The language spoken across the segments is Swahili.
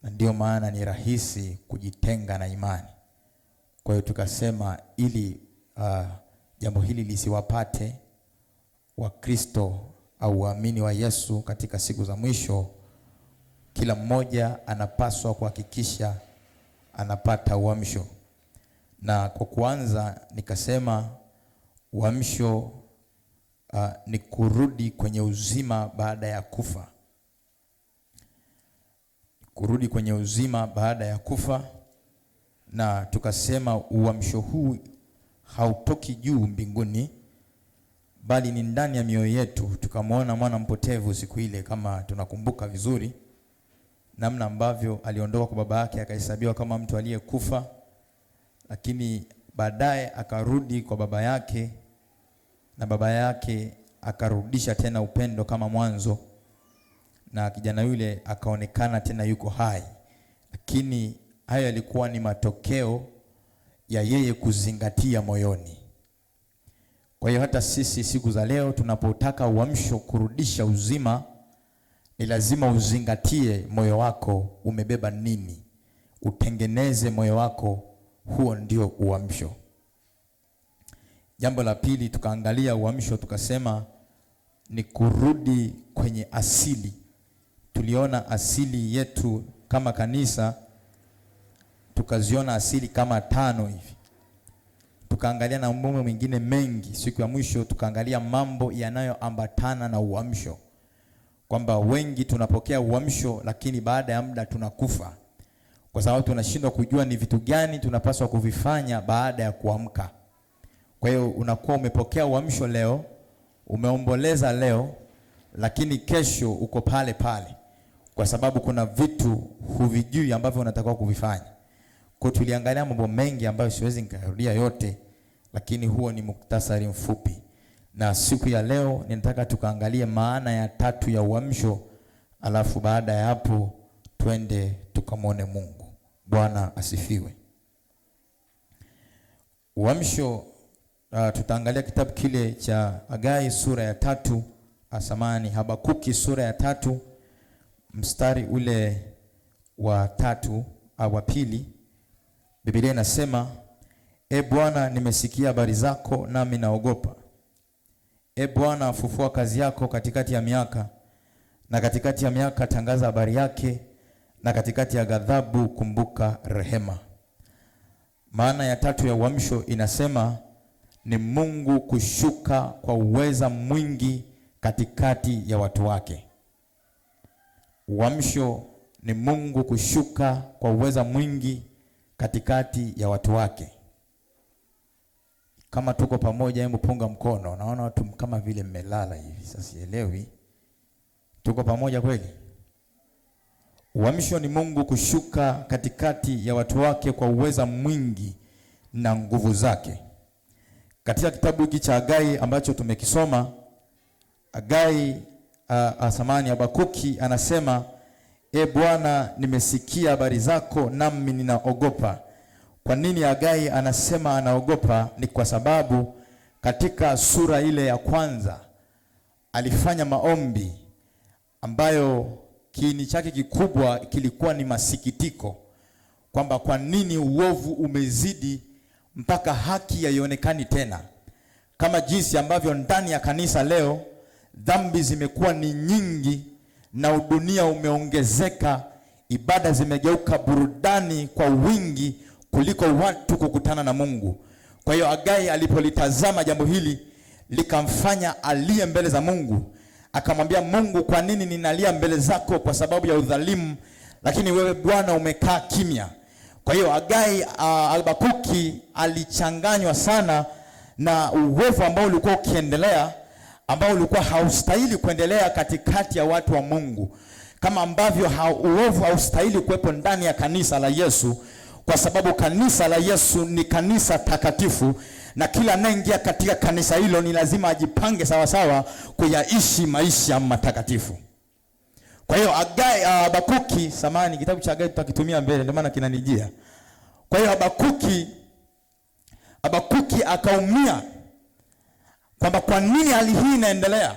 na ndio maana ni rahisi kujitenga na imani. Kwa hiyo tukasema ili jambo hili lisiwapate Wakristo au waamini wa Yesu katika siku za mwisho, kila mmoja anapaswa kuhakikisha anapata uamsho. Na kwa kuanza nikasema uamsho ni kurudi kwenye uzima baada ya kufa. Kurudi kwenye uzima baada ya kufa. Na tukasema uamsho huu hautoki juu mbinguni, bali ni ndani ya mioyo yetu. Tukamwona mwana mpotevu siku ile, kama tunakumbuka vizuri, namna ambavyo aliondoka kwa baba yake akahesabiwa kama mtu aliyekufa, lakini baadaye akarudi kwa baba yake, na baba yake akarudisha tena upendo kama mwanzo, na kijana yule akaonekana tena yuko hai. Lakini hayo yalikuwa ni matokeo ya yeye kuzingatia moyoni. Kwa hiyo hata sisi siku za leo tunapotaka uamsho, kurudisha uzima, ni lazima uzingatie moyo wako umebeba nini. Utengeneze moyo wako, huo ndio uamsho. Jambo la pili, tukaangalia uamsho, tukasema ni kurudi kwenye asili. Tuliona asili yetu kama kanisa, tukaziona asili kama 5 hivi. Tukaangalia na mambo mengine mengi. Siku ya mwisho tukaangalia mambo yanayoambatana na uamsho, kwamba wengi tunapokea uamsho lakini baada ya muda tunakufa, kwa sababu tunashindwa kujua ni vitu gani tunapaswa kuvifanya baada ya kuamka. Kwa hiyo unakuwa umepokea uamsho leo, umeomboleza leo, lakini kesho uko pale pale, kwa sababu kuna vitu huvijui ambavyo unatakiwa kuvifanya. Kwa tuliangalia mambo mengi ambayo siwezi nikarudia yote, lakini huo ni muktasari mfupi. Na siku ya leo ninataka tukaangalie maana ya 3 ya uamsho, alafu baada ya hapo twende tukamwone Mungu. Bwana asifiwe. Uamsho, tutaangalia kitabu kile cha Hagai sura ya 3, Habakuki sura ya 3 mstari ule wa 3 au wa 2. Biblia inasema, E Bwana, nimesikia habari zako nami naogopa. E Bwana, fufua kazi yako katikati ya miaka, na katikati ya miaka tangaza habari yake, na katikati ya ghadhabu kumbuka rehema. Maana ya 3 ya uamsho inasema ni Mungu kushuka kwa uweza mwingi katikati ya watu wake. Uamsho ni Mungu kushuka kwa uweza mwingi katikati ya watu wake. Kama tuko pamoja, hebu punga mkono. Naona watu kama vile mmelala hivi, sasa sielewi. Tuko pamoja kweli? Uamsho ni Mungu kushuka katikati ya watu wake kwa uweza mwingi na nguvu zake. Katika kitabu hiki cha Hagai ambacho tumekisoma, Habakuki anasema, E Bwana, nimesikia habari zako nami ninaogopa. Kwa nini Hagai anasema anaogopa? Ni kwa sababu katika sura ile ya kwanza alifanya maombi ambayo kiini chake kikubwa kilikuwa ni masikitiko, kwamba kwa nini uovu umezidi mpaka haki haionekani tena, kama jinsi ambavyo ndani ya kanisa leo dhambi zimekuwa ni nyingi na udunia umeongezeka, ibada zimegeuka burudani kwa wingi kuliko watu kukutana na Mungu. Kwa hiyo Hagai alipolitazama jambo hili likamfanya alie mbele za Mungu, akamwambia Mungu, kwa nini ninalia mbele zako kwa sababu ya udhalimu, lakini wewe Bwana umekaa kimya? Kwa hiyo Habakuki alichanganywa sana na uovu ambao ulikuwa ukiendelea, ambao ulikuwa haustahili kuendelea katikati ya watu wa Mungu, kama ambavyo uovu haustahili kuwepo ndani ya kanisa la Yesu, kwa sababu kanisa la Yesu ni kanisa takatifu, na kila anayeingia katika kanisa hilo ni lazima ajipange sawa sawa kuyaishi maisha matakatifu. Kwa hiyo Habakuki, kitabu cha Hagai tutakitumia mbele, ndio maana kinanijia. Kwa hiyo Habakuki akaumia kwamba kwa nini hali hii inaendelea,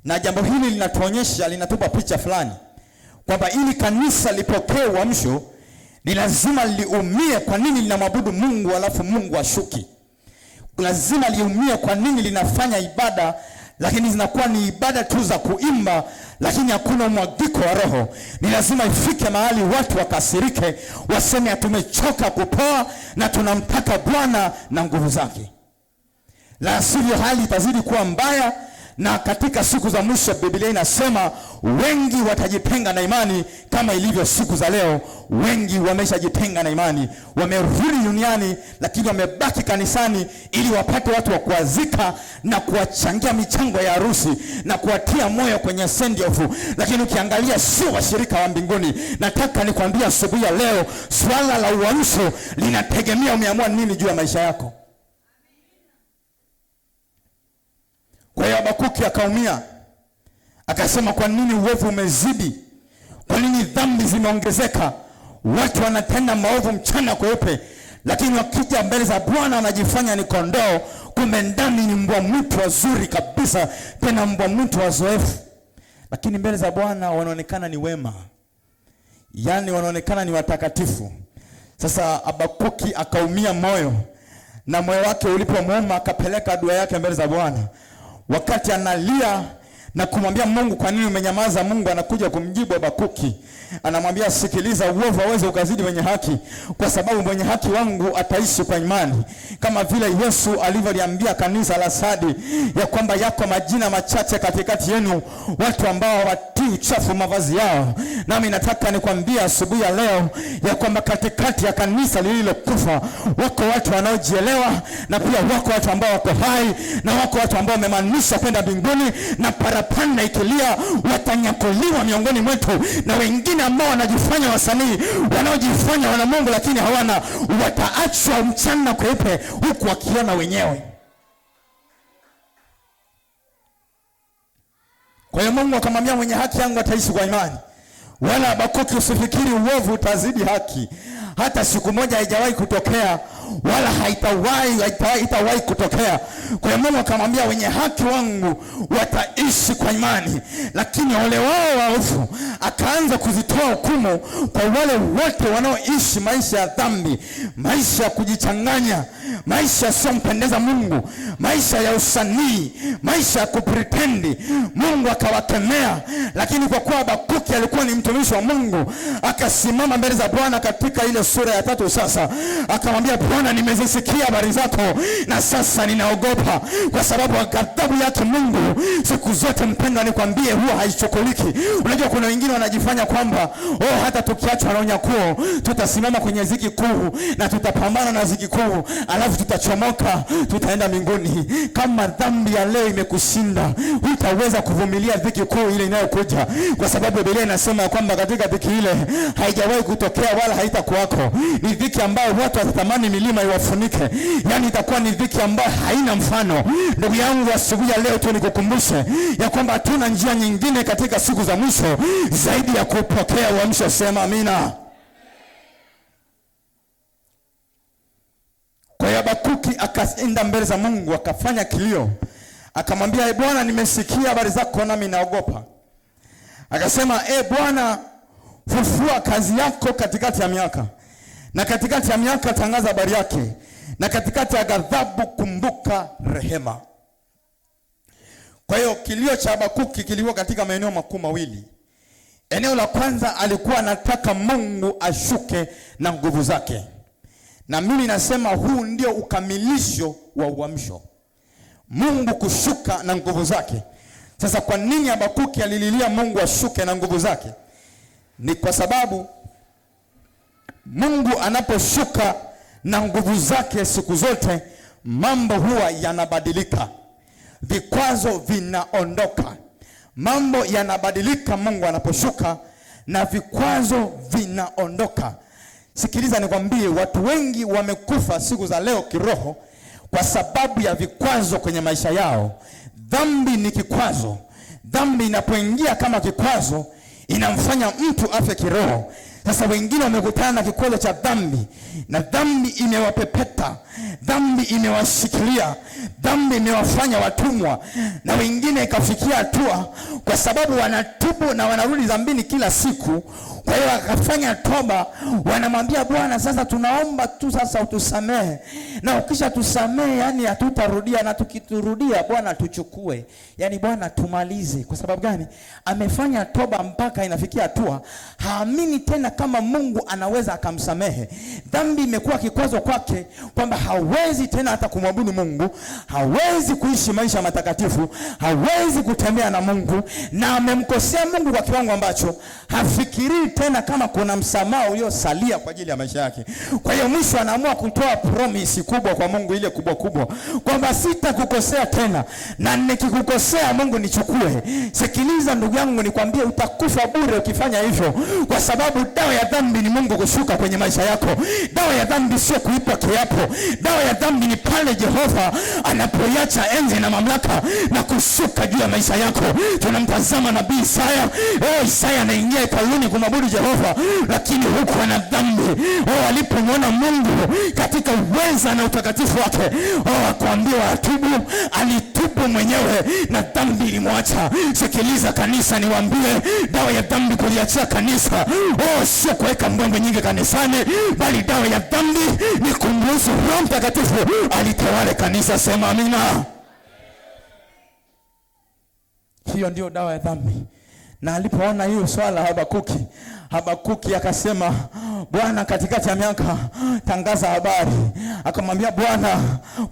na jambo hili linatuonyesha, linatupa picha fulani kwamba ili kanisa lipokee uamsho ni lazima liumie kwa nini linamwabudu Mungu alafu Mungu ashuki. Lazima liumie kwa nini linafanya ibada lakini zinakuwa ni ibada tu za kuimba lakini hakuna mwagiko wa roho. Ni lazima ifike mahali watu wakasirike, waseme tumechoka kupoa na tunamtaka Bwana na nguvu zake. La sivyo hali itazidi kuwa mbaya, na katika siku za mwisho Biblia inasema wengi watajitenga na imani kama ilivyo siku za leo. Wengi wameshajitenga na imani, wamerudi duniani lakini wamebaki kanisani ili wapate watu wa kuazika na kuwachangia michango ya harusi na kuwatia moyo kwenye send off, lakini ukiangalia sio washirika wa mbinguni. Nataka nikwambie asubuhi ya leo, swala la uamsho linategemea umeamua nini juu ya maisha yako. Kwa hiyo Habakuki akaumia, akasema kwa nini uovu umezidi? Kwa nini dhambi zimeongezeka? Watu wanatenda maovu mchana kweupe, lakini wakija mbele za Bwana wanajifanya ni kondoo, kumbe ndani ni mbwa mwitu wazuri kabisa, tena mbwa mwitu wazoefu. Lakini mbele za Bwana wanaonekana ni wema, yaani wanaonekana ni watakatifu. Sasa Habakuki akaumia moyo, na moyo wake ulipomuuma akapeleka dua yake mbele za Bwana. Wakati analia na kumwambia Mungu, kwa nini umenyamaza? Mungu anakuja kumjibu Habakuki. Anamwambia, sikiliza, uovu hauwezi ukazidi wenye haki, kwa sababu mwenye haki wangu ataishi kwa imani. Kama vile Yesu alivyoliambia kanisa la Sardi ya kwamba yako majina machache katikati yenu watu ambao hawatii uchafu mavazi yao. Nami nataka nikwambie asubuhi ya leo ya kwamba katikati ya kanisa lililokufa wako watu wanaojielewa, na pia wako watu ambao wako hai, na wako watu ambao wamemanisha kwenda mbinguni, na parapanda ikilia watanyakuliwa miongoni mwetu, na wengine ambao wanajifanya wasanii, wanaojifanya wana Mungu lakini hawana, wataachwa mchana kweupe huku wakiona wenyewe. Kwa hiyo Mungu akamwambia, mwenye haki yangu ataishi kwa imani. Wala Habakuki, usifikiri uovu utazidi haki. Hata siku moja haijawahi kutokea, wala haitawahi kutokea. Kwa hiyo Mungu akamwambia, wenye haki wangu wataishi kwa imani, lakini wale wao waovu akaanza kuzitoa hukumu kwa wale wote wanaoishi maisha ya dhambi, maisha ya kujichanganya, maisha yasiyompendeza Mungu, maisha ya usanii, maisha ya kupretendi. Mungu akawakemea, lakini kwa kuwa Habakuki alikuwa ni mtumishi wa Mungu, akasimama mbele za Bwana katika ile sura ya 3. Sasa akamwambia Bwana, nimezisikia habari zako na sasa ninaogopa, kwa sababu ghadhabu yake Mungu siku zote, mpendwa, nikwambie, huwa haichukuliki. Unajua kuna wengine wanajifanya kwamba hata tukiachwa na unyakuo tutasimama kwenye ziki kuu na tutapambana na ziki kuu, alafu tutachomoka, tutaenda mbinguni. Kama dhambi ya leo imekushinda, hutaweza kuvumilia dhiki kuu ile inayokuja, kwa sababu Biblia inasema kwamba katika dhiki ile haijawahi kutokea wala haitakuwako. Ni dhiki ambayo watu watatamani milima iwafunike, yani itakuwa ni dhiki ambayo haina mfano. Ndugu yangu, asubuhi ya leo tu nikukumbushe ya kwamba hatuna njia nyingine katika siku za mwisho zaidi ya kupokea uamsho. Sema amina. Kwa hiyo Habakuki akaenda mbele za Mungu, akafanya kilio, akamwambia, Bwana, nimesikia habari zako nami naogopa. Akasema, Bwana, fufua kazi yako katikati ya miaka, na katikati ya miaka tangaza habari yake, na katikati ya ghadhabu kumbuka rehema. Kwa hiyo kilio cha Habakuki kilikuwa katika maeneo makuu mawili. Eneo la kwanza, alikuwa anataka Mungu ashuke na nguvu zake. Na mimi nasema huu ndio ukamilisho wa uamsho, Mungu kushuka na nguvu zake. Sasa kwa nini Habakuki alililia Mungu ashuke na nguvu zake? Ni kwa sababu Mungu anaposhuka na nguvu zake siku zote mambo huwa yanabadilika, vikwazo vinaondoka, mambo yanabadilika Mungu anaposhuka na vikwazo vinaondoka. Sikiliza nikwambie, watu wengi wamekufa siku za leo kiroho kwa sababu ya vikwazo kwenye maisha yao. Dhambi ni kikwazo. Dhambi inapoingia kama kikwazo inamfanya mtu afe kiroho. Sasa wengine wamekutana na kikwazo cha dhambi, na dhambi imewapepeta, dhambi imewashikilia, dhambi imewafanya watumwa, na wengine ikafikia hatua kwa sababu wanatubu na wanarudi dhambini kila siku. Kwa hiyo wakafanya toba, wanamwambia Bwana, sasa tunaomba tu sasa utusamehe, na ukisha tusamehe yani hatutarudia, na tukiturudia Bwana tuchukue, yani Bwana tumalize. Kwa sababu gani? Amefanya toba mpaka inafikia hatua haamini tena kama Mungu anaweza akamsamehe. Dhambi imekuwa kikwazo kwake, kwamba hawezi tena hata kumwabudu Mungu, hawezi kuishi maisha matakatifu, hawezi kutembea na Mungu, na amemkosea Mungu kwa kiwango ambacho hafikiri tena kama kuna msamaha uliosalia kwa ajili ya maisha yake. Kwa hiyo mwisho anaamua kutoa promise kubwa kwa Mungu, ile kubwa kubwa, kwamba sitakukosea tena, na nikikukosea Mungu nichukue. Sikiliza ndugu yangu, nikwambie utakufa bure ukifanya hivyo, kwa sababu dawa ya dhambi ni Mungu kushuka kwenye maisha yako. Dawa ya dhambi sio kuipa kiapo. Dawa ya dhambi ni pale Jehova anapoacha enzi na mamlaka na kushuka juu ya maisha yako. Tunamtazama nabii Isaya. Isaya anaingia hekaluni kumwabudu Jehova, lakini huku ana dhambi. Alipomwona Mungu katika uweza na utakatifu wake, akaambiwa atubu. Alitubu mwenyewe na dhambi ilimwacha. Sikiliza kanisa, niwaambie, dawa ya dhambi kuliachia kanisa sio kuweka mbwembwe nyingi kanisani, bali dawa ya dhambi ni kumruhusu Roho Mtakatifu alitawale kanisa. Sema amina. Hiyo ndio dawa ya dhambi. Na alipoona hiyo swala Habakuki akasema, Bwana, katikati ya miaka tangaza habari. Akamwambia Bwana,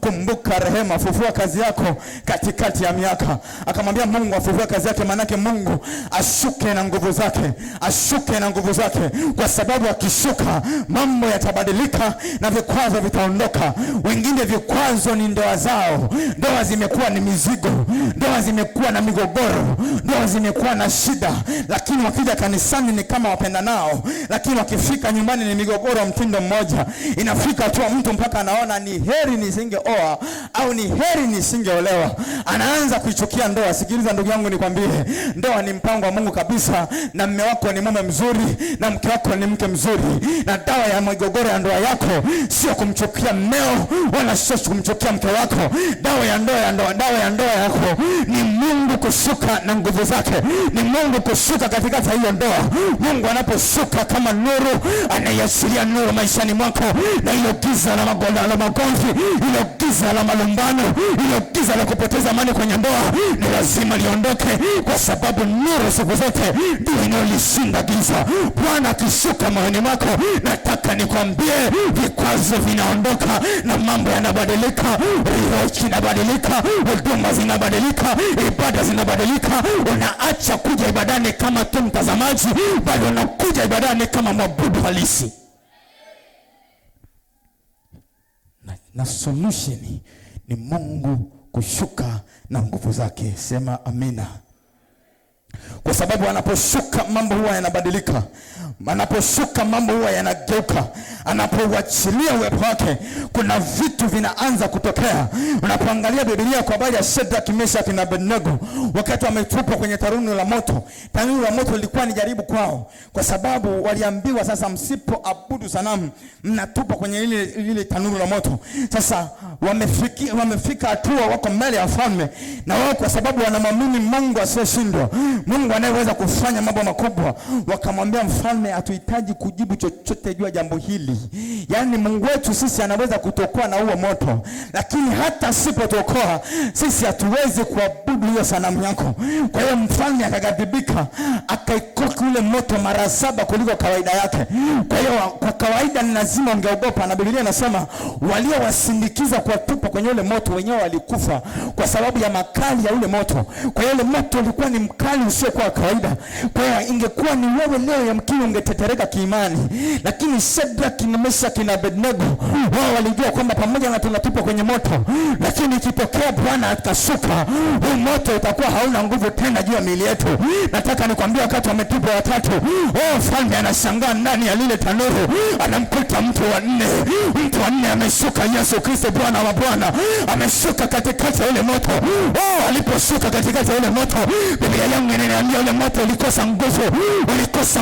kumbuka rehema, fufua kazi yako katikati ya miaka. Akamwambia Mungu afufue kazi yake, manake Mungu ashuke na nguvu zake, ashuke na nguvu zake, kwa sababu akishuka mambo yatabadilika na vikwazo vitaondoka. Wengine vikwazo ni ndoa zao. Ndoa zimekuwa ni mizigo, ndoa zimekuwa na migogoro, ndoa zimekuwa na shida, lakini wakija kanisani ni kama wapenda nao, lakini wakifika nyumbani ni migogoro mtindo mmoja. Inafika tu mtu mpaka anaona ni heri nisingeoa au ni heri nisingeolewa, anaanza kuichukia ndoa. Sikiliza ndugu yangu, nikwambie, ndoa ni mpango wa Mungu kabisa, na mume wako ni mume mzuri na mke wako ni mke mzuri. Na dawa ya migogoro ya ndoa yako sio kumchukia mmeo wala sio kumchukia mke wako. Dawa ya ndoa yako ni Mungu kushuka na nguvu zake, ni Mungu kushuka katika hiyo ndoa. Mungu anaposhuka kama nuru, anayashiria nuru maishani mwako, na ile giza la magomvi, ile giza la malumbano, ile giza la kupoteza amani kwenye ndoa ni lazima liondoke, kwa sababu nuru siku zote ndio inayolishinda giza. Bwana akishuka moyoni mwako, nataka nikwambie, vikwazo vinaondoka na mambo yanabadilika, roho inabadilika, huduma zinabadilika, ibada zinabadilika. Unaacha kuja ibadani kama tu mtazamaji, bali unakuja ibadani kama mwabudu halisi. Na solution ni Mungu kushuka na nguvu zake. Sema amina. Kwa sababu anaposhuka mambo huwa yanabadilika, anaposhuka mambo huwa yanageuka. Anapoachilia uwepo wake, kuna vitu vinaanza kutokea. Unapoangalia Biblia kwa habari ya Shadraka, Meshaki na Abednego, wakati wametupwa kwenye tanuru la moto. Tanuru la moto lilikuwa ni jaribu kwao, kwa sababu waliambiwa sasa, msipoabudu sanamu mnatupwa kwenye ile tanuru la moto. Sasa wamefika hatua, wako mbele ya mfalme, na wao kwa sababu wanamwamini Mungu asiyeshindwa, Mungu anayeweza kufanya mambo makubwa, wakamwambia mfalme, hatuhitaji kujibu chochote juu ya jambo hili. Yaani Mungu wetu sisi anaweza kutokoa na huo moto, lakini hata sipotokoa sisi hatuwezi kuabudu hiyo sanamu yako. Kwa hiyo mfalme akaghadhibika, akaikoka ule moto mara 7 kuliko kawaida yake. Kwa hiyo kwa kawaida ni lazima ungeogopa, na Biblia inasema waliowasindikiza kuwatupa kwenye ule moto wenyewe walikufa kwa sababu ya makali ya ule moto. Kwa hiyo ule moto ulikuwa ni mkali usio kwa kawaida. Kwa hiyo ingekuwa ni wewe leo, yamkini ungetetereka kiimani, lakini Shadraka, Meshaki na Abednego wao walijua kwamba pamoja na tunatupwa kwenye moto, lakini ikitokea Bwana akashuka, huu moto utakuwa hauna nguvu tena juu ya miili yetu. Nataka nikwambie, wakati wametupwa watatu, mfalme anashangaa ndani ya lile tanuru, anamkuta mtu wa nne ameshuka. Yesu Kristo Bwana wa Bwana ameshuka katikati ya ile moto. Aliposhuka katikati ya ile moto, Biblia yangu inaniambia ule moto ulikosa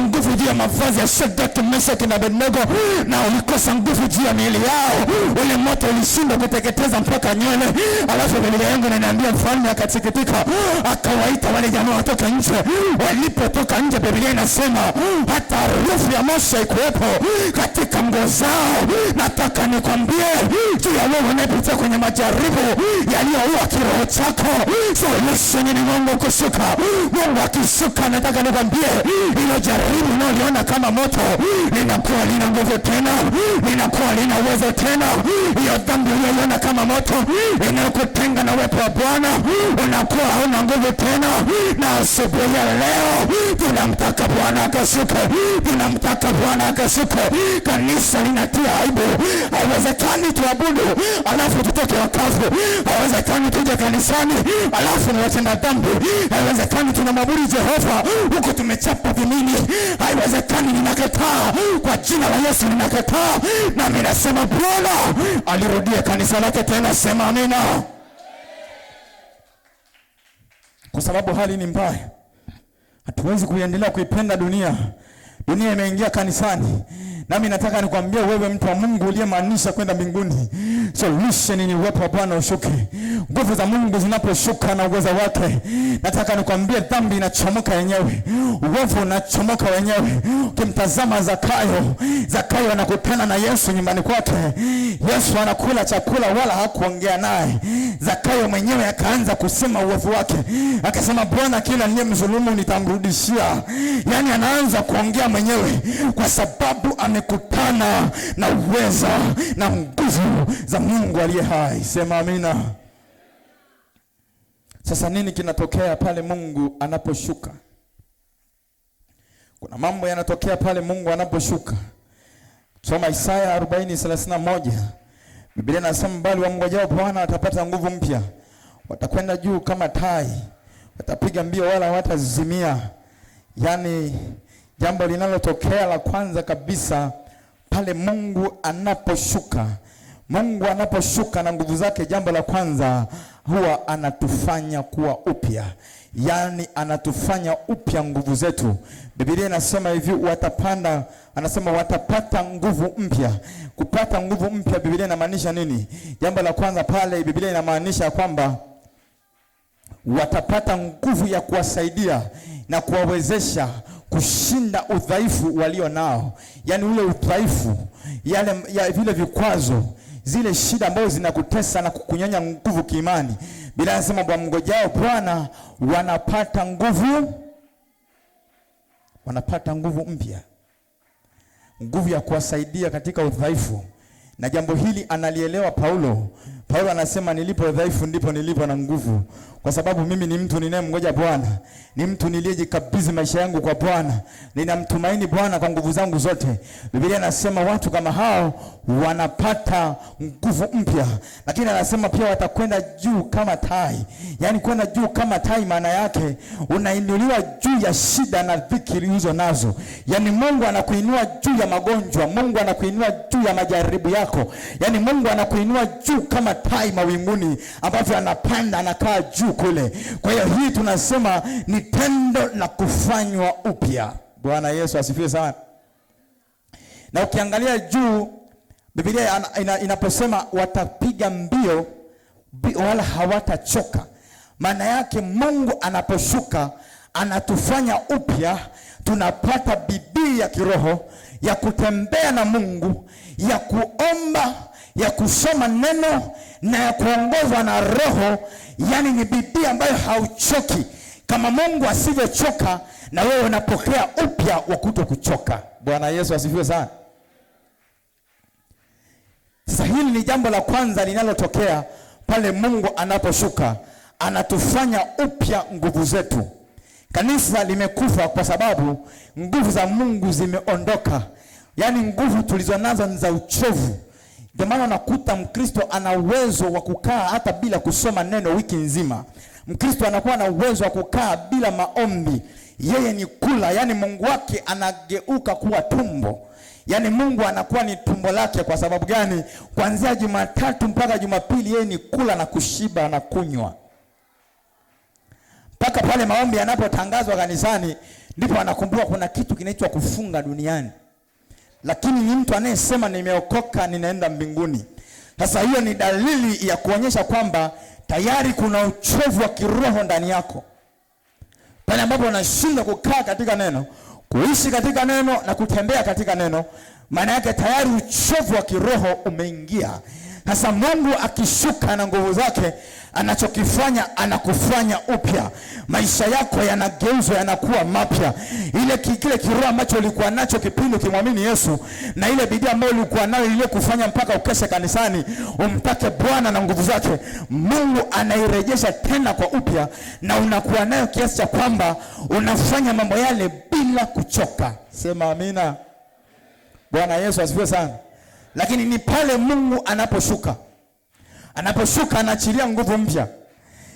nguvu juu ya mavazi ya Shadraka, Meshaki na Abednego, na ulikosa nguvu juu ya miili yao. Ule moto ulishindwa kuteketeza mpaka nywele. Alafu Biblia yangu inaniambia mfalme akasikitika, akawaita wale jamaa watoka nje. Walipotoka nje, Biblia inasema hata harufu ya moshi ikuwepo katika nguo zao. Nataka nikwambie juu ya wewe unayepitia kwenye majaribu yaliyoua kiroho chako, solution ni Mungu kushuka. Mungu akishuka, nataka nikwambie hilo jaribu unaliona kama moto linakuwa lina nguvu tena, linakuwa lina uwezo tena. Hiyo dhambi uliyoiona kama moto inakutenga na uwepo wa Bwana, unakuwa hauna nguvu tena. Na asubuhi ya leo tunamtaka Bwana akashuke, tunamtaka Bwana akashuke. Kanisa linatia aibu. Haiwezekani tuabudu alafu tutoke wakavu. Haiwezekani tuje kanisani alafu ni watenda dhambi. Haiwezekani tunamwabudu Jehova huko tumechapa vimini. Haiwezekani. Ninakataa kwa jina la Yesu, ninakataa. Na mimi nasema Bwana alirudie kanisa lake tena. Sema amina. Kwa sababu hali ni mbaya, hatuwezi kuendelea kuipenda dunia. Dunia imeingia kanisani. Nami nataka nikwambie wewe mtu wa Mungu uliyemaanisha kwenda mbinguni, solution ni uwepo wa Bwana ushuke. Nguvu za Mungu zinaposhuka na uwezo wake, nataka nikwambie dhambi inachomoka yenyewe, uovu unachomoka wenyewe. Ukimtazama Zakayo anakutana na Yesu nyumbani kwake. Yesu anakula chakula wala hakuongea naye. Zakayo mwenyewe akaanza kusema uovu wake, akasema Bwana, kila niliyemdhulumu nitamrudishia. Yani anaanza kuongea mwenyewe kwa sababu amekutana na uwezo na nguvu za Mungu aliye hai. Sema amina. Sasa nini kinatokea pale Mungu anaposhuka? Kuna mambo yanatokea pale Mungu anaposhuka. Soma Isaya 40:31. Biblia inasema bali wamngojao Bwana watapata nguvu mpya, watakwenda juu kama tai, watapiga mbio wala hawatazimia. Yani jambo linalotokea la kwanza kabisa pale Mungu anaposhuka. Mungu anaposhuka na nguvu zake, jambo la kwanza huwa anatufanya kuwa upya. Yani anatufanya upya nguvu zetu. Biblia inasema hivi, watapata nguvu mpya. Kupata nguvu mpya, Biblia inamaanisha nini? Jambo la kwanza pale Biblia inamaanisha kwamba watapata nguvu ya kuwasaidia na kuwawezesha kushinda udhaifu walio nao. Yani ule udhaifu, vile vikwazo, zile shida ambazo zinakutesa na kukunyonya nguvu kiimani. Bila nasema wamngojao Bwana wanapata nguvu mpya. Nguvu ya kuwasaidia katika udhaifu. Na jambo hili analielewa Paulo. Paulo anasema nilipo dhaifu ndipo nilipo na nguvu. Kwa sababu mimi ni mtu ninayemngoja Bwana. Ni mtu niliyejikabidhi maisha yangu kwa Bwana. Ninamtumaini Bwana kwa nguvu zangu zote. Biblia inasema watu kama hao wanapata nguvu mpya. Lakini anasema pia watakwenda juu kama tai. Yani kwenda juu kama tai maana yake unainuliwa juu ya shida na dhiki ulizo nazo. Yani Mungu anakuinua juu ya magonjwa, Mungu anakuinua juu ya majaribu yako. Yani Mungu anakuinua juu kama tai mawinguni ambavyo anapanda anakaa juu kule. Kwa hiyo hii tunasema ni tendo la kufanywa upya. Bwana Yesu asifiwe sana. Na ukiangalia juu Biblia inaposema watapiga mbio wala hawatachoka, maana yake Mungu anaposhuka anatufanya upya. Tunapata bidii ya kiroho ya kutembea na Mungu, ya kuomba, ya kusoma neno na ya kuongozwa na Roho. Yani ni bidii ambayo hauchoki. Kama Mungu asivyochoka, na wewe unapokea upya wa kutokuchoka. Bwana Yesu asifiwe sana. Sasa hili ni jambo la kwanza linalotokea pale Mungu anaposhuka, anatufanya upya nguvu zetu. Kanisa limekufa kwa sababu nguvu za Mungu zimeondoka. Yani nguvu tulizonazo ni za uchovu. Ndio maana unakuta Mkristo ana uwezo wa kukaa hata bila kusoma neno wiki nzima. Mkristo anakuwa na uwezo wa kukaa bila maombi. Yeye ni kula, yani Mungu wake anageuka kuwa tumbo. Yani Mungu anakuwa ni tumbo lake. Kwa sababu gani? Kuanzia Jumatatu mpaka Jumapili yeye ni kula na kushiba na kunywa. Mpaka pale maombi yanapotangazwa kanisani, ndipo anakumbuka kuna kitu kinaitwa kufunga duniani. Lakini ni mtu anayesema nimeokoka, ninaenda mbinguni. Sasa hiyo ni dalili ya kuonyesha kwamba tayari kuna uchovu wa kiroho ndani yako. Pale ambapo unashindwa kukaa katika neno, kuishi katika neno na kutembea katika neno, maana yake tayari uchovu wa kiroho umeingia. Sasa Mungu akishuka na nguvu zake, anachokifanya anakufanya upya. Maisha yako yanageuzwa, yanakuwa mapya. Kile kiroho ambacho ulikuwa nacho kipindi ukimwamini Yesu, na ile bidii ambayo ulikuwa nayo ile kufanya mpaka ukeshe kanisani umtake Bwana na nguvu zake, Mungu anairejesha tena kwa upya, na unakuwa nayo kiasi cha kwamba unafanya mambo yale bila kuchoka. Sema amina. Bwana Yesu asifiwe sana. Lakini ni pale Mungu anaposhuka anaachilia nguvu mpya.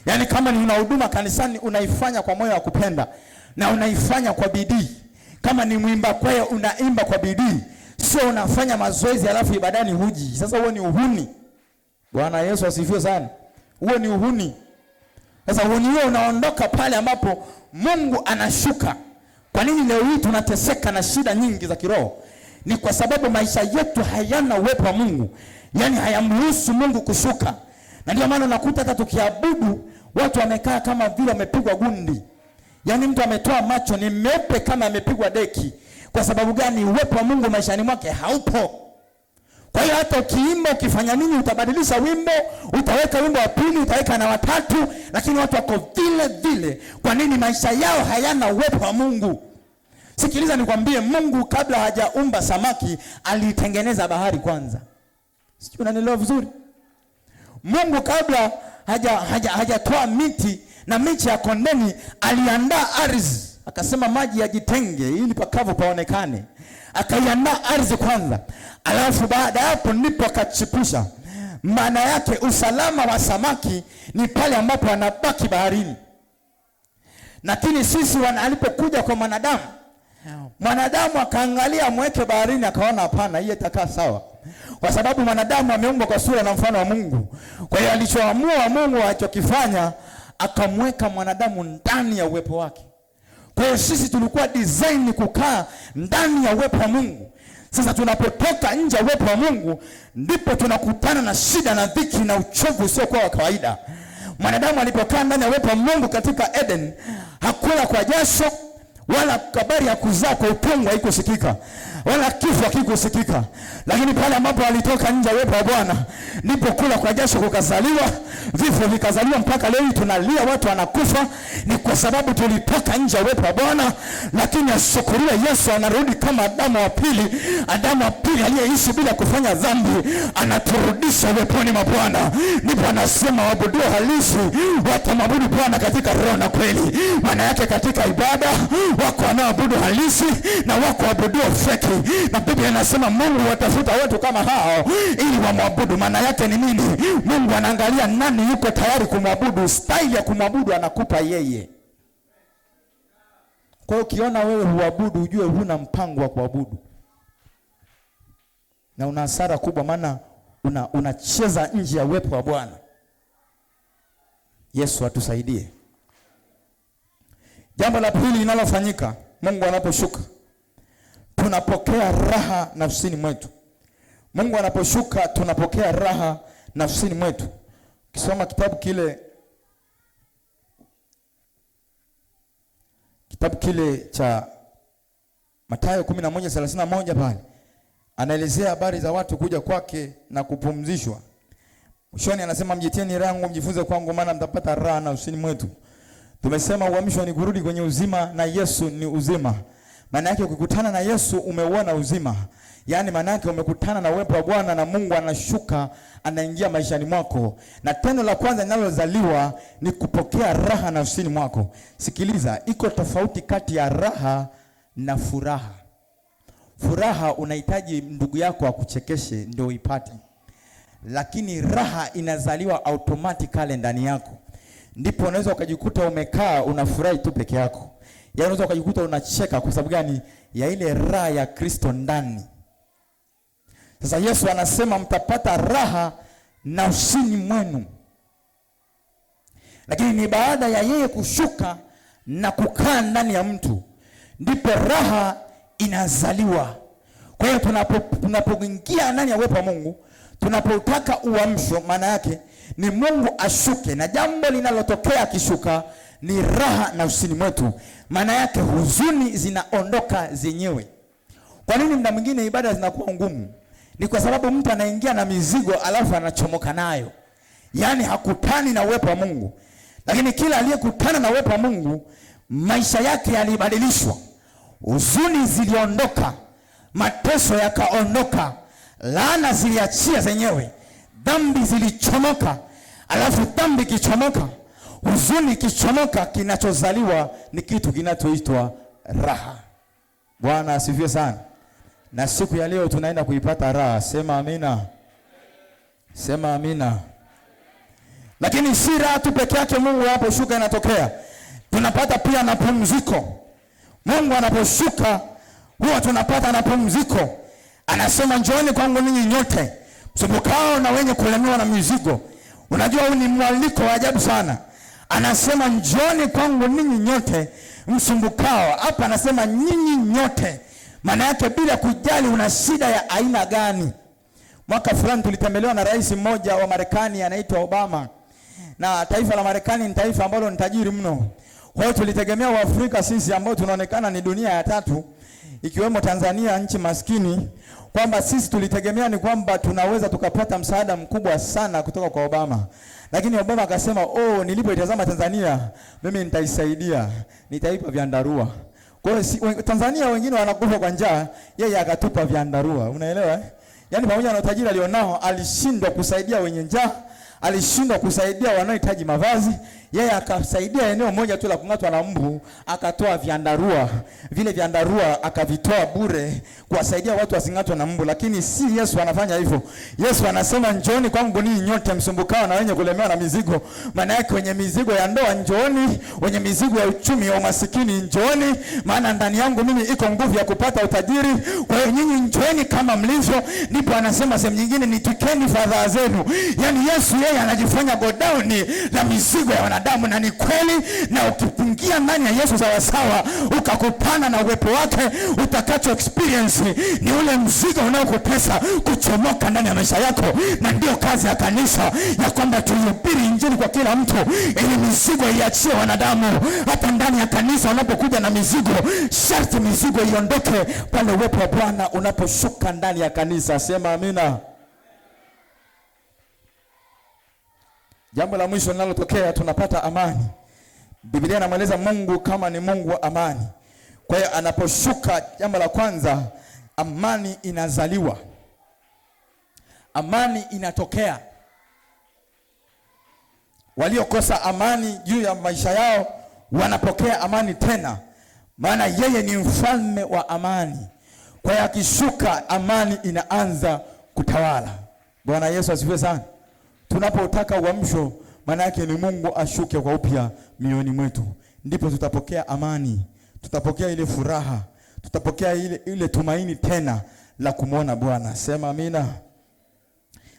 Yaani kama ni una huduma kanisani, unaifanya kwa moyo wa kupenda na unaifanya kwa bidii. Kama ni mwimba kwaya, unaimba kwa bidii, sio unafanya mazoezi alafu ibadani huji. Sasa huo ni uhuni. Bwana Yesu asifiwe sana. Huo ni uhuni. Sasa uhuni huo unaondoka pale ambapo Mungu anashuka. Kwa nini leo hii tunateseka na shida nyingi za kiroho? Ni kwa sababu maisha yetu hayana uwepo wa Mungu. Yaani hayamruhusu Mungu kushuka. Na ndio maana unakuta hata tukiabudu watu wamekaa kama vile wamepigwa gundi. Yaani mtu ametoa macho ni meupe kama amepigwa deki. Kwa sababu gani? Uwepo wa Mungu maishani mwake haupo. Kwa hiyo hata ukiimba, ukifanya nini, utabadilisha wimbo, utaweka wimbo wa pili, utaweka na watatu, lakini watu wako vile vile. Kwa nini? Maisha yao hayana uwepo wa Mungu. Sikiliza nikwambie, Mungu kabla hajaumba samaki alitengeneza bahari kwanza. Sijui unanielewa vizuri? Mungu kabla hajatoa miti na miche ya kondeni aliandaa ardhi. Akasema maji yajitenge ili pakavu paonekane. Akaiandaa ardhi kwanza. Alafu baada hapo ndipo akachipusha. Maana yake usalama wa samaki ni pale ambapo anabaki baharini. Lakini sisi alipokuja kwa mwanadamu akaangalia mweke baharini, akaona hapana, hii itakaa sawa. Kwa sababu mwanadamu ameumbwa kwa sura na mfano wa Mungu. Kwa hiyo alichoamua Mungu alichokifanya, akamweka mwanadamu ndani ya uwepo wake. Kwa hiyo sisi tulikuwa design kukaa ndani ya uwepo wa Mungu. Sasa tunapotoka nje ya uwepo wa Mungu, ndipo tunakutana na shida na dhiki na uchovu usio kwa kawaida. Mwanadamu alipokaa ndani ya uwepo wa Mungu katika Eden, hakula kwa jasho, wala habari ya kuzaa kwa utungu haikusikika, wala kifo hakikusikika. Lakini pale ambapo alitoka nje ya uwepo wa Bwana, ndipo kula kwa jasho kukazaliwa, vifo vikazaliwa, mpaka leo tunalia watu wanakufa. Ni kwa sababu tulitoka nje ya uwepo wa Bwana. Lakini ashukuriwe Yesu, anarudi kama Adamu wa pili aliyeishi bila kufanya dhambi, anaturudisha uweponi mwa Bwana. Ndipo anasema waabudu halisi watamwabudu Bwana katika roho na kweli. Maana yake katika ibada wako wanaoabudu halisi na wako waabudu feki. Na Biblia inasema Mungu watafuta watu kama hao ili wamwabudu. Maana yake ni nini? Mungu anaangalia nani yuko tayari kumwabudu. Style ya kumwabudu anakupa yeye. Kwa hiyo ukiona wewe huabudu, ujue huna mpango wa kuabudu. Na una hasara kubwa, maana unacheza nje ya uwepo wa Bwana. Yesu atusaidie. Jambo la pili linalofanyika Mungu anaposhuka, tunapokea raha nafsini mwetu. Mungu anaposhuka tunapokea raha nafsini mwetu. Kisoma kitabu kile cha Mathayo 11:31 pale anaelezea habari za watu kuja kwake na kupumzishwa. Mwishoni anasema mjitieni rangu, mjifunze kwangu, maana mtapata raha nafsini mwetu. Tumesema uhamisho ni kurudi kwenye uzima, na Yesu ni uzima. Maana yake ukikutana na Yesu umeuona uzima. Yaani maana yake umekutana na uwepo wa Bwana, na Mungu anashuka, anaingia maishani mwako. Na tendo la kwanza linalozaliwa ni kupokea raha nafsini mwako. Sikiliza, iko tofauti kati ya raha na furaha. Furaha unahitaji ndugu yako akuchekeshe ndio uipate. Lakini raha inazaliwa automatically ndani yako. Ndipo unaweza ukajikuta umekaa unafurahi tu peke yako. Yaani unaweza ukajikuta unacheka kwa sababu gani? Ya ile raha ya Kristo ndani. Sasa Yesu anasema mtapata raha nafsini mwenu. Lakini ni baada ya yeye kushuka na kukaa ndani ya mtu, ndipo raha inazaliwa. Kwa hiyo tunapoingia ndani ya uwepo wa Mungu, tunapotaka uamsho, maana yake ni Mungu ashuke, na jambo linalotokea akishuka ni raha na usini mwetu. Maana yake huzuni zinaondoka zenyewe. Kwa nini muda mwingine ibada zinakuwa ngumu? Ni kwa sababu mtu anaingia na mizigo alafu anachomoka nayo. Yaani hakutani na uwepo wa Mungu. Lakini kila aliyekutana na uwepo wa Mungu, maisha yake yalibadilishwa. Huzuni ziliondoka, mateso yakaondoka, laana ziliachia zenyewe, dhambi zilichomoka. Alafu dhambi kichomoka, huzuni kichomoka, kinachozaliwa ni kitu kinachoitwa raha. Bwana asifiwe sana. Na siku ya leo tunaenda kuipata raha. Sema amina. Sema amina. Lakini si raha tu peke yake Mungu anaposhuka inatokea. Tunapata pia na pumziko. Mungu anaposhuka huwa tunapata na pumziko. Anasema njooni kwangu ninyi nyote msumbukao na wenye kulemewa na mizigo. Unajua huu ni mwaliko wa ajabu sana. Anasema njooni kwangu ninyi nyote msumbukao. Hapa anasema nyinyi nyote. Maana yake bila kujali una shida ya aina gani. Mwaka fulani tulitembelewa na rais mmoja wa Marekani anaitwa Obama. Na taifa la Marekani ni taifa ambalo ni tajiri mno. Kwa hiyo tulitegemea Waafrika sisi ambao tunaonekana ni dunia ya tatu, ikiwemo Tanzania, nchi maskini, kwamba sisi tulitegemea ni kwamba tunaweza tukapata msaada mkubwa sana kutoka kwa Obama. Lakini Obama akasema, nilipoitazama Tanzania, mimi nitaisaidia, nitaipa vyandarua. Kwa hiyo Tanzania wengine wanakufa kwa njaa, yeye akatupa vyandarua. Unaelewa? Yaani pamoja na utajiri alionao, alishindwa kusaidia wenye njaa, alishindwa kusaidia wanaohitaji mavazi. Yeye akasaidia eneo moja tu la kung'atwa na mbu, akatoa vyandarua. Vile vyandarua akavitoa bure kuwasaidia watu wasing'atwe na mbu. Lakini si Yesu anafanya hivyo. Yesu anasema njooni kwangu ninyi nyote msumbukao na wenye kulemewa na mizigo. Maana yake wenye mizigo ya ndoa njooni, wenye mizigo ya uchumi wa umasikini njooni, maana ndani yangu mimi iko nguvu ya kupata utajiri. Kwa hiyo nyinyi njooni kama mlivyo. Ndipo anasema sehemu nyingine nitikeni fadhaa zenu. Yaani Yesu yeye anajifanya godown la mizigo ya wanadamu, na ni kweli. Na ukipungia ndani ya Yesu sawa sawa, ukakupana na uwepo wake, utakacho experience ni ule mzigo unaokutesa kuchomoka ndani ya maisha yako. Na ndio kazi ya kanisa, ya kwamba tuhubiri injili kwa kila mtu ili mizigo iachie wanadamu. Hata ndani ya kanisa unapokuja na mizigo, sharti mizigo iondoke pale uwepo wa Bwana unaposhuka ndani ya kanisa. Sema amina. Jambo la mwisho linalotokea, tunapata amani. Biblia inamweleza Mungu kama ni Mungu wa amani. Kwa hiyo anaposhuka, jambo la kwanza, amani inazaliwa. Amani inatokea. Waliokosa amani juu ya maisha yao wanapokea amani tena. Maana yeye ni mfalme wa amani. Kwa hiyo akishuka, amani inaanza kutawala. Bwana Yesu asifiwe sana. Tunapotaka uamsho, maana yake ni Mungu ashuke kwa upya mioyoni mwetu. Ndipo tutapokea amani, tutapokea ile furaha, tutapokea ile tumaini tena la kumwona Bwana. Sema amina.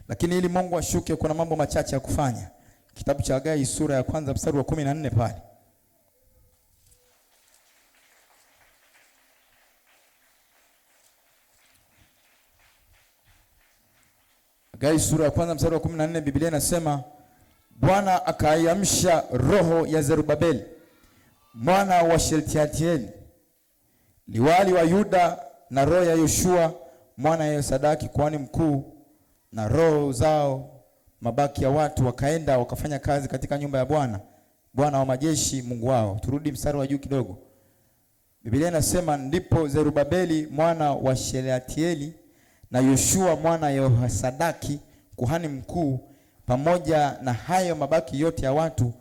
Lakini ili Mungu ashuke, kuna mambo machache ya kufanya. Kitabu cha Hagai sura ya 1 mstari wa 14 pale. Hagai sura ya 1 mstari wa 14, Biblia inasema Bwana akaiamsha roho ya Zerubabeli mwana wa Shealtieli liwali wa Yuda, na roho ya Yoshua mwana ya Yosadaki kuhani mkuu, na roho zao mabaki ya watu wakaenda wakafanya kazi katika nyumba ya Bwana, Bwana wa majeshi Mungu wao. Turudi mstari wa juu kidogo. Biblia inasema ndipo Zerubabeli mwana wa Shealtieli na Yoshua mwana ya Yosadaki kuhani mkuu pamoja na hayo mabaki yote ya watu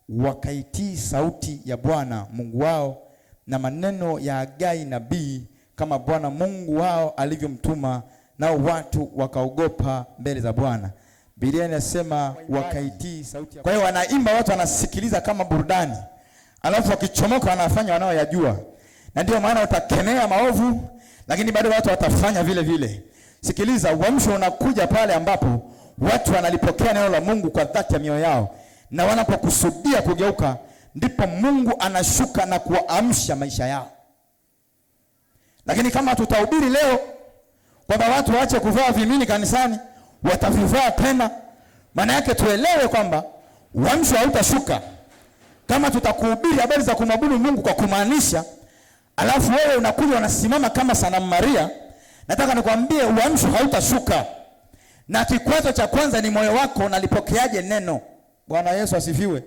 wakaitii sauti ya Bwana Mungu wao na maneno ya Hagai nabii, kama Bwana Mungu wao alivyomtuma, nao watu wakaogopa mbele za Bwana. Biblia inasema wakaitii sauti ya. Kwa hiyo wanaimba, watu wanasikiliza kama burudani, alafu wakichomoka wanafanya wanaoyajua. Na ndio maana utakemea maovu, lakini bado watu watafanya vile vile. Sikiliza, uamsho unakuja pale ambapo watu wanalipokea neno la Mungu kwa dhati ya mioyo yao, na wanapokusudia kugeuka, ndipo Mungu anashuka na kuamsha maisha yao. Lakini kama tutahubiri leo kwamba watu waache kuvaa vimini kanisani, watavivaa tena, maana yake tuelewe kwamba uamsho hautashuka. Kama tutakuhubiri habari za kumwabudu Mungu kwa kumaanisha, alafu wewe unakuja unasimama kama sanamu Maria, nataka nikwambie uamsho hautashuka. Na kikwazo cha kwanza ni moyo wako, unalipokeaje neno. Bwana Yesu asifiwe.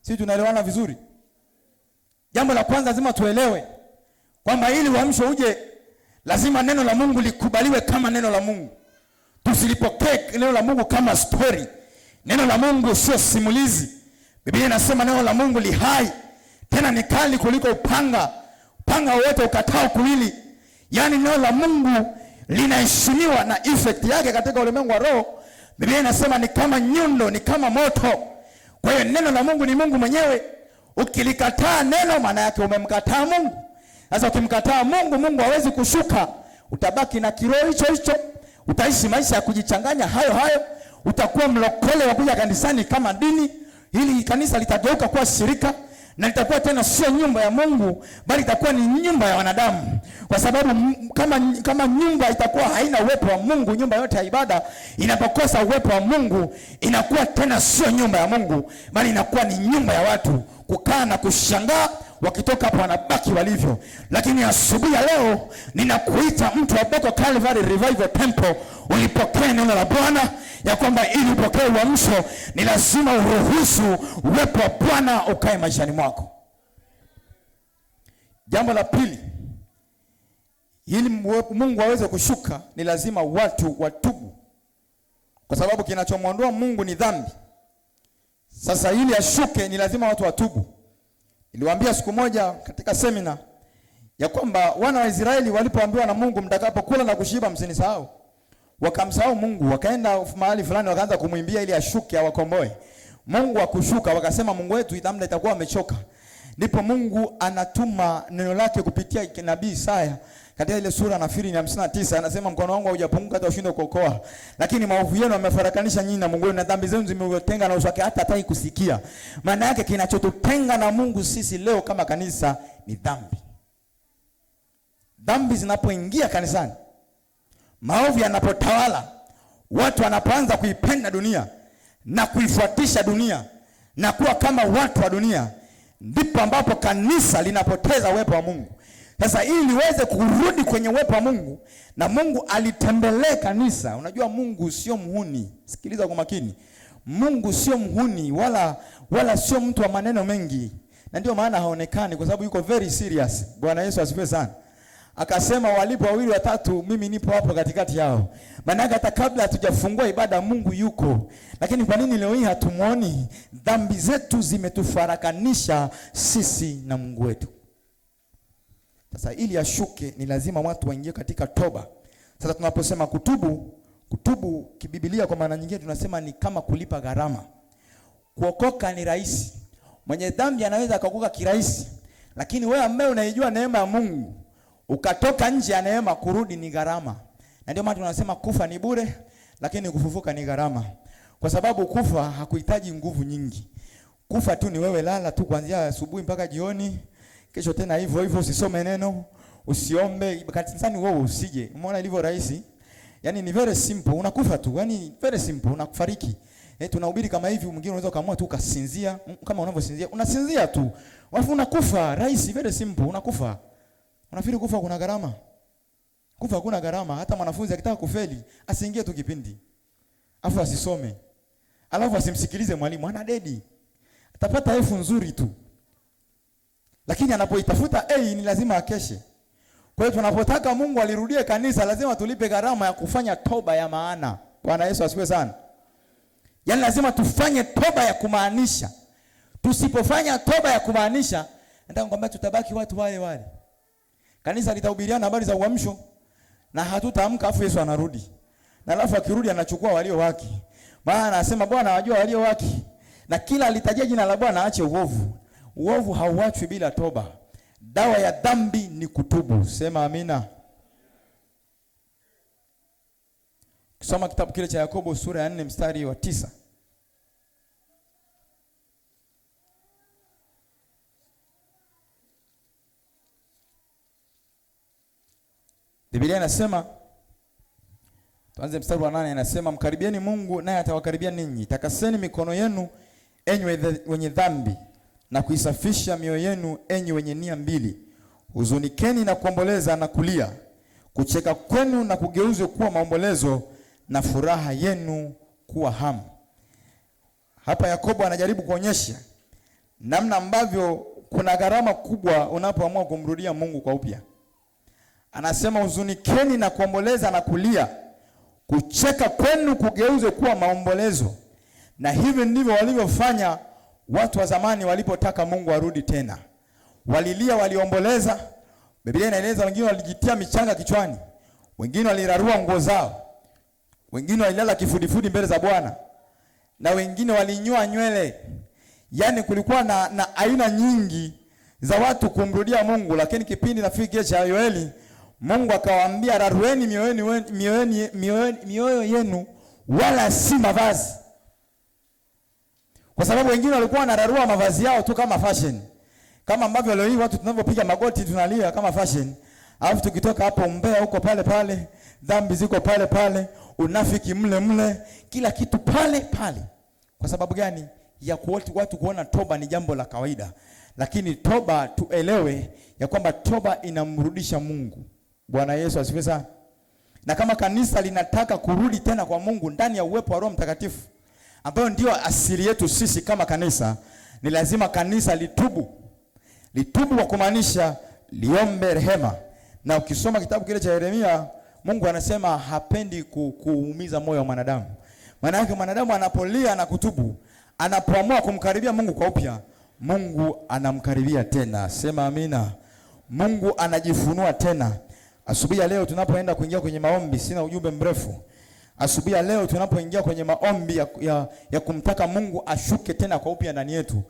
Sisi tunaelewana vizuri? Jambo la kwanza lazima tuelewe kwamba ili uamsho uje, lazima neno la Mungu likubaliwe kama neno la Mungu. Tusilipokee neno la Mungu kama story. Neno la Mungu sio simulizi. Biblia inasema neno la Mungu li hai, tena ni kali kuliko upanga wote ukatao kuwili. Yaani neno la Mungu linaheshimiwa na effect yake katika ulimwengu wa roho. Biblia inasema ni kama nyundo, ni kama moto. Kwa hiyo neno la Mungu ni Mungu mwenyewe. Ukilikataa neno, maana yake umemkataa Mungu. Sasa ukimkataa Mungu, Mungu hawezi kushuka. Utabaki na kiroho hicho. Utaishi maisha ya kujichanganya hayo. Utakuwa mlokole wa kuja kanisani kama dini. Hili kanisa litageuka kuwa shirika, na litakuwa tena sio nyumba ya Mungu, bali itakuwa ni nyumba ya wanadamu. Kwa sababu kama nyumba itakuwa haina uwepo wa Mungu, nyumba yote ya ibada inapokosa uwepo wa Mungu, inakuwa tena sio nyumba ya Mungu, bali inakuwa ni nyumba ya watu kukaa na kushangaa, wakitoka hapo wanabaki walivyo. Lakini asubuhi ya leo ninakuita mtu wa Boko Calvary Revival Temple, ulipokee neno la Bwana ya kwamba ili upokee uamsho ni lazima uruhusu uwepo wa Bwana ukae maishani mwako. Jambo la pili, ili Mungu aweze kushuka ni lazima watu watubu, kwa sababu kinachomwondoa Mungu ni dhambi. Sasa ili ashuke ni lazima watu watubu. Niliwaambia siku moja katika semina ya kwamba wana wa Israeli walipoambiwa na Mungu, mtakapokula na kushiba msinisahau, wakamsahau Mungu, wakaenda mahali fulani wakaanza kumwimbia ili ashuke awakomboe. Mungu akushuka, wakasema Mungu wetu labda itakuwa amechoka. Ndipo Mungu anatuma neno lake kupitia nabii Isaya katika ile sura nafikiri ni 59, anasema mkono wangu haujapunguka hata ushinde kuokoa, lakini maovu yenu yamefarakanisha nyinyi na Mungu wenu, na dhambi zenu zimewatenga na uso wake hata hataki kusikia. Maana yake kinachotutenga na Mungu sisi leo kama kanisa ni dhambi. Dhambi zinapoingia kanisani, maovu yanapotawala, watu wanapoanza kuipenda dunia na kuifuatisha dunia na kuwa kama watu wa dunia, ndipo ambapo kanisa linapoteza uwepo wa Mungu. Sasa ili liweze kurudi kwenye uwepo wa Mungu, na Mungu alitembelee kanisa. Unajua Mungu sio muhuni. Sikiliza kwa makini. Mungu sio muhuni wala sio mtu wa maneno mengi. Na ndio maana haonekani, kwa sababu yuko very serious. Bwana Yesu asifiwe sana. Akasema walipo wawili watatu mimi nipo hapo katikati yao. Maana hata kabla hatujafungua ibada Mungu yuko. Lakini kwa nini leo hii hatumuoni? Dhambi zetu zimetufarakanisha sisi na Mungu wetu. Sasa ili ashuke ni lazima watu waingie katika toba. Sasa tunaposema kutubu kibibilia kwa maana nyingine tunasema ni kama kulipa gharama. Kuokoka ni rahisi. Mwenye dhambi anaweza kuokoka kirahisi. Lakini wewe ambaye unaijua neema ya Mungu, ukatoka nje ya neema, kurudi ni gharama. Na ndio maana tunasema kufa ni bure, lakini kufufuka ni gharama. Kwa sababu kufa hakuhitaji nguvu nyingi. Kufa tu ni wewe lala tu kuanzia asubuhi mpaka jioni. Kesho tena hivyo usisome neno, usiombe, kanisani wewe usije. Umeona ilivyo rahisi? Yaani ni very simple, unakufa tu. Yaani very simple, unakufariki. Tunahubiri kama hivi, mwingine unaweza kaamua tu ukasinzia, kama unavyosinzia, unasinzia tu. Alafu unakufa, rahisi, very simple, unakufa. Unafikiri kufa kuna gharama? Kufa hakuna gharama. Hata mwanafunzi akitaka kufeli, asiingie tu kipindi. Alafu asisome. Alafu asimsikilize mwalimu, ana dedi. Atapata F nzuri tu. Lakini anapoitafuta A ni lazima akeshe. Kwa hiyo tunapotaka Mungu alirudie kanisa, lazima tulipe gharama ya kufanya toba ya maana. Bwana Yesu asifiwe sana. Yaani lazima tufanye toba ya kumaanisha. Tusipofanya toba ya kumaanisha, nataka kwamba tutabaki watu wale. Kanisa litahubiriana habari za uamsho na hatutaamka afu Yesu anarudi. Na alafu akirudi anachukua walio wake. Maana anasema Bwana wajua walio wake. Na kila alitajia jina la Bwana aache uovu. Uovu hauachwi bila toba. Dawa ya dhambi ni kutubu. Sema amina. Kusoma kitabu kile cha Yakobo sura ya 4 mstari wa 9. Biblia inasema, tuanze mstari wa 8, inasema mkaribieni Mungu naye atawakaribia ninyi. Takaseni mikono yenu enyi wenye dhambi, na kuisafisha mioyo yenu enyi wenye nia mbili. Huzunikeni na kuomboleza na kulia. Kucheka kwenu na kugeuzwe kuwa maombolezo, na furaha yenu kuwa hamu. Hapa Yakobo anajaribu kuonyesha namna ambavyo kuna gharama kubwa unapoamua kumrudia Mungu kwa upya. Anasema huzunikeni na kuomboleza na kulia. Kucheka kwenu kugeuzwe kuwa maombolezo. Na hivi ndivyo walivyofanya watu wa zamani walipotaka Mungu arudi tena. Walilia, waliomboleza. Biblia inaeleza wengine walijitia michanga kichwani, wengine walirarua nguo zao, wengine walilala kifudifudi mbele za Bwana, na wengine walinyoa nywele. Yaani kulikuwa na aina nyingi za watu kumrudia Mungu, lakini kipindi nafikiri cha Yoeli, Mungu akawaambia rarueni mioyo yenu wala si mavazi. Kwa sababu wengine walikuwa wanararua mavazi yao tu kama fashion. Kama ambavyo leo hii watu tunavyopiga magoti tunalia kama fashion. Alafu tukitoka hapo umbea huko pale pale, dhambi ziko pale pale, unafiki mle mle, kila kitu pale pale. Kwa sababu gani? Ya watu kuona toba ni jambo la kawaida. Lakini toba, tuelewe ya kwamba toba inamrudisha Mungu. Bwana Yesu asifiwe sana. Na kama kanisa linataka kurudi tena kwa Mungu ndani ya uwepo wa Roho Mtakatifu, ambayo ndio asili yetu sisi kama kanisa, ni lazima kanisa litubu. Litubu kwa kumaanisha liombe rehema. Na ukisoma kitabu kile cha Yeremia, Mungu anasema hapendi kuumiza moyo wa mwanadamu. Maana yake mwanadamu anapolia na kutubu, anapoamua kumkaribia Mungu kwa upya, Mungu anamkaribia tena. Sema amina. Mungu anajifunua tena. Asubuhi ya leo tunapoenda kuingia kwenye maombi, sina ujumbe mrefu. Asubuhi ya leo tunapoingia kwenye maombi ya kumtaka Mungu ashuke tena kwa upya ndani yetu,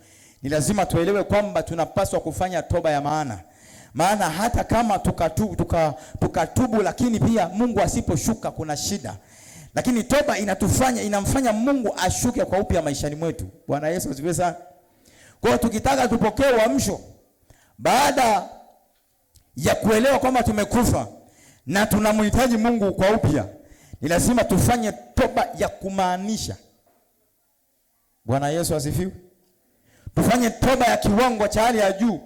ni lazima tuelewe kwamba tunapaswa kufanya toba ya maana. Maana hata kama tukatubu lakini pia Mungu asiposhuka kuna shida. Lakini toba inamfanya Mungu ashuke kwa upya maishani mwetu. Bwana Yesu asifiwe sana. Kwa hiyo tukitaka tupokee uamsho baada ya kuelewa kwamba tumekufa na tunamhitaji Mungu kwa upya, ni lazima tufanye toba ya kumaanisha. Bwana Yesu asifiwe. Tufanye toba ya kiwango cha hali ya juu.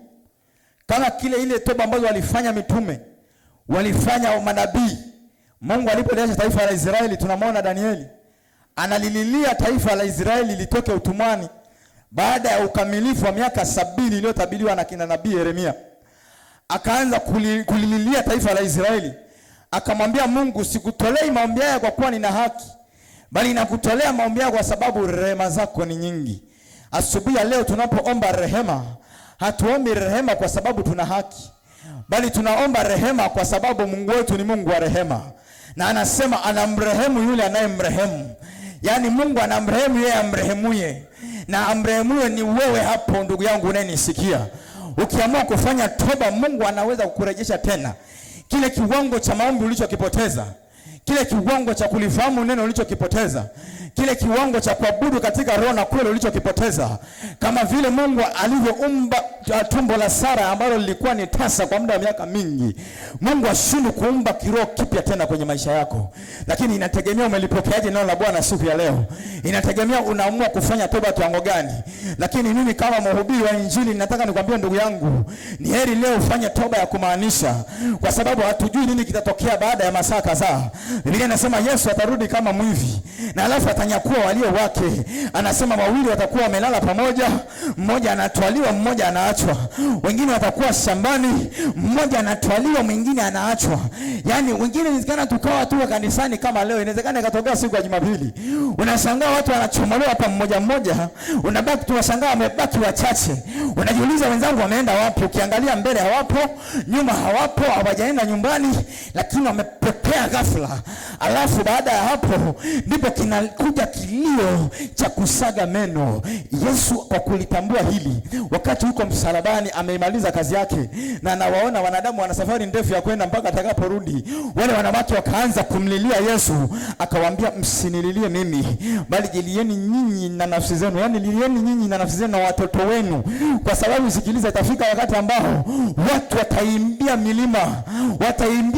Kama ile toba ambazo walifanya mitume, walifanya manabii. Mungu alipoletea taifa la Israeli, tunamwona Danieli analililia taifa la Israeli litoke utumwani baada ya ukamilifu wa miaka 70 iliyotabiriwa na kina nabii Yeremia. Akaanza kulililia taifa la Israeli. Akamwambia Mungu, sikutolei maombi haya kwa kuwa nina haki, bali nakutolea maombi haya kwa sababu rehema zako ni nyingi. Asubuhi ya leo tunapoomba rehema, hatuombi rehema kwa sababu tuna haki, bali tunaomba rehema kwa sababu Mungu wetu ni Mungu wa rehema. Na anasema anamrehemu yule anayemrehemu. Yaani Mungu anamrehemu yeye amrehemuye. Na amrehemuye ni wewe hapo ndugu yangu unayenisikia. Ukiamua kufanya toba, Mungu anaweza kukurejesha tena kile kiwango cha maombi ulichokipoteza, kile kiwango cha kulifahamu neno ulichokipoteza, kile kiwango cha kuabudu katika roho na kweli ulichokipoteza. Kama vile Mungu alivyoumba tumbo la Sara ambalo lilikuwa ni tasa kwa muda wa miaka mingi, Mungu ashindwe kuumba kiroho kipya tena kwenye maisha yako. Lakini inategemea umelipokeaje neno la Bwana siku ya leo. Inategemea unaamua kufanya toba kiwango gani. Lakini mimi kama mhubiri wa Injili nataka nikwambie ndugu yangu, ni heri leo ufanye toba ya kumaanisha, kwa sababu hatujui nini kitatokea baada ya masaa kadhaa. Biblia inasema Yesu atarudi kama mwivi, na alafu atanyakuwa walio wake. Anasema wawili watakuwa wamelala pamoja, mmoja anatwaliwa, mmoja anaachwa. Wengine watakuwa shambani, mmoja anatwaliwa, mwingine anaachwa. Yaani wengine inawezekana tukawa tu kanisani kama leo, inawezekana ikatokea siku ya Jumapili. Unashangaa watu wanachomolewa hapa mmoja mmoja, unabaki tunashangaa wamebaki wachache. Unajiuliza wenzangu wameenda wapi? Ukiangalia mbele hawapo, nyuma hawapo, hawajaenda nyumbani, lakini wamepepea ghafla. Alafu baada ya hapo ndipo kinakuja kilio cha kusaga meno. Yesu kwa kulitambua hili, wakati huko msalabani ameimaliza kazi yake na anawaona wanadamu wana safari ndefu ya kwenda mpaka atakaporudi, wale wanawake wakaanza kumlilia Yesu. Akawaambia, msinililie mimi, bali jilieni nyinyi na nafsi zenu. Yaani lilieni nyinyi na nafsi zenu na watoto wenu, kwa sababu sikiliza, itafika wakati ambao watu wataimbia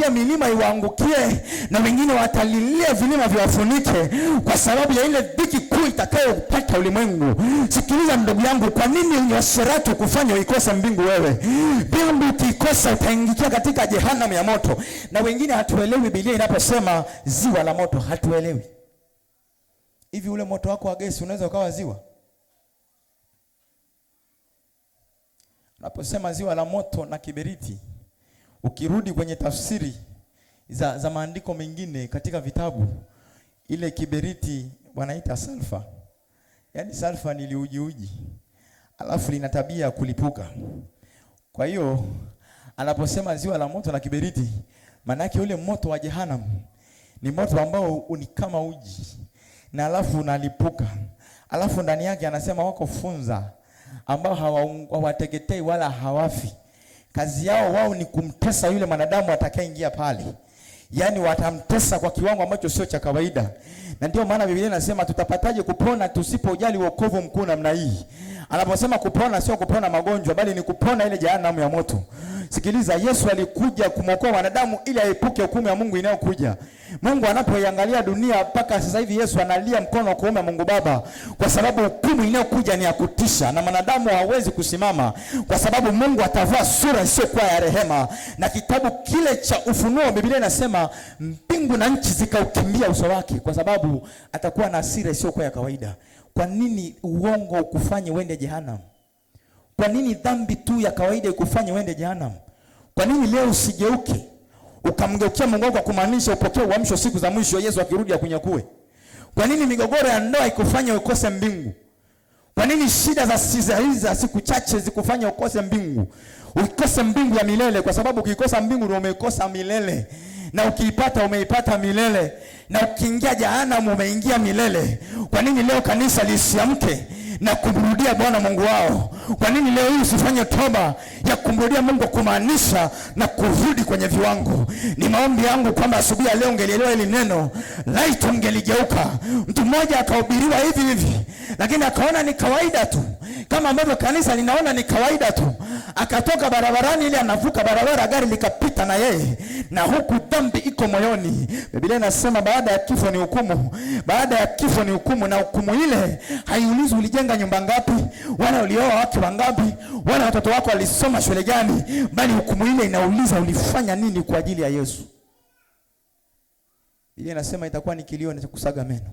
milima iwaangukie, na wengine watalilia vilima viwafunike, kwa sababu ya ile dhiki kuu itakayopata ulimwengu. Sikiliza ndugu yangu, kwa nini unyosherati kufanya uikose mbingu wewe? Mbingu ukikosa utaingia katika jehanamu ya moto. Na wengine hatuelewi Biblia inaposema ziwa la moto, hatuelewi. Hivi ule moto wako wa gesi unaweza ukawa ziwa? Unaposema ziwa la moto na kiberiti, ukirudi kwenye tafsiri za maandiko mengine katika vitabu, ile kiberiti wanaita sulfa. Yaani sulfa ni liuji, alafu lina tabia ya kulipuka. Kwa hiyo anaposema ziwa la moto na kiberiti, maana yake ule moto wa jehanamu ni moto ambao ni kama uji, na alafu unalipuka. Alafu ndani yake anasema wako funza ambao hawateketei wala hawafi. Kazi yao wao ni kumtesa yule mwanadamu atakayeingia pale. Yaani watamtesa kwa kiwango ambacho sio cha kawaida. Na ndio maana Biblia inasema tutapataje kupona tusipojali wokovu mkuu namna hii. Anaposema kupona sio kupona magonjwa, bali ni kupona ile jehanamu ya moto. Sikiliza, Yesu alikuja kumwokoa wanadamu ili aepuke hukumu ya Mungu inayokuja. Mungu anapoiangalia dunia mpaka sasa hivi, Yesu analia mkono wa kuume Mungu Baba, kwa sababu hukumu inayokuja ni ya kutisha, na wanadamu hawezi kusimama, kwa sababu Mungu atavaa sura isiyokuwa ya rehema. Na kitabu kile cha Ufunuo, Biblia inasema mbingu na nchi zikaukimbia uso wake, kwa sababu atakuwa na hasira isiyokuwa ya kawaida. Kwa nini uongo ukufanye uende jehanamu? Kwa nini dhambi tu ya kawaida ikufanye uende jehanamu? Kwa nini leo usigeuke ukamgeukia Mungu kwa kumaanisha upokee uamsho siku za mwisho Yesu akirudi akunyakue? Kwa nini migogoro ya ndoa ikufanye ukose mbingu? Kwa nini shida za siku chache zikufanye ukose mbingu? Ukose mbingu ya milele, kwa sababu ukikosa mbingu ndio umeikosa milele. Na ukiipata umeipata milele, na ukiingia jehanamu umeingia milele. Kwa nini leo kanisa lisiamke na kumrudia Bwana Mungu wao? Kwa nini leo hii usifanye toba ya kumrudia Mungu kumaanisha na kurudi kwenye viwango? Ni maombi yangu kwamba asubuhi ya leo ungelielewa hili neno, laiti ungeligeuka. Mtu mmoja akahubiriwa hivi, lakini akaona ni kawaida tu, kama ambavyo kanisa linaona ni kawaida tu. Akatoka barabarani ile, anavuka barabara, gari likapita na yeye, na huku dhambi iko moyoni. Biblia inasema baada ya kifo ni hukumu. Baada ya kifo ni hukumu, na hukumu ile haiulizi ulijenga nyumba ngapi, wala ulioa wake wangapi, wala watoto wako walisoma shule gani, bali hukumu ile inauliza ulifanya nini kwa ajili ya Yesu. Biblia inasema itakuwa ni kilio na kusaga meno.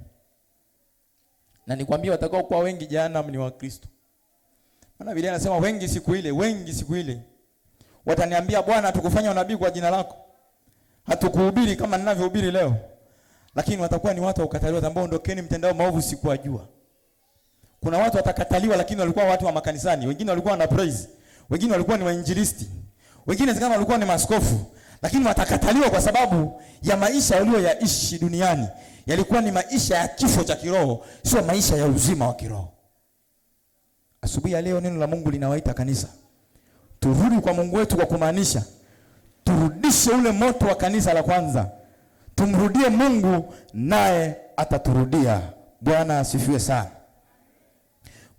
Na nikwambia watakao kuwa wengi jehanamu ni Wakristo. Maana Biblia inasema wengi siku ile wataniambia, Bwana tukufanya unabii kwa jina lako, hatukuhubiri kama ninavyohubiri leo. Lakini watakuwa ni watu wakataliwa ambao ondokeni mtendao maovu sikuwajua. Kuna watu watakataliwa lakini walikuwa watu wa makanisani, wengine walikuwa na praise, wengine walikuwa ni wainjilisti, wengine kama walikuwa ni maaskofu, lakini watakataliwa kwa sababu ya maisha walioyaishi duniani. Yalikuwa ni maisha ya kifo cha kiroho, sio maisha ya uzima wa kiroho. Asubuhi ya leo neno la Mungu linawaita kanisa turudi kwa Mungu wetu, kwa kumaanisha turudishe ule moto wa kanisa la kwanza. Tumrudie Mungu naye ataturudia. Bwana asifiwe sana.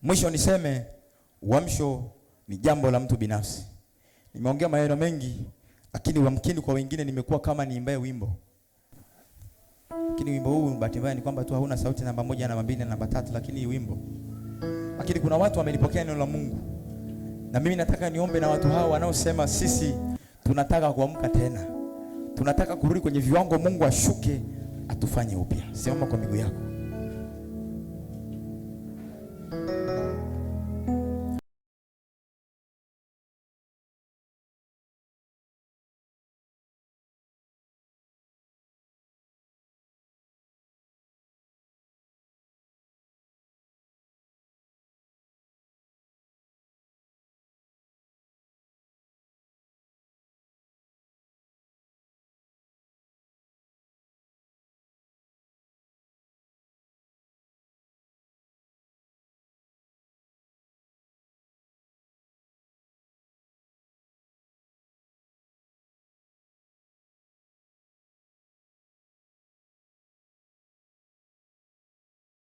Mwisho niseme uamsho ni jambo la mtu binafsi. Nimeongea maneno mengi, lakini wamkini kwa wengine nimekuwa kama niimbaye wimbo. Lakini wimbo huu bahati mbaya ni kwamba tu hauna sauti namba 1, namba 2 na namba 3, lakini wimbo. Lakini kuna watu wamelipokea neno la Mungu. Na mimi nataka niombe na watu hao wanaosema sisi tunataka kuamka tena. Tunataka kurudi kwenye viwango, Mungu ashuke atufanye upya. Simama kwa miguu yako.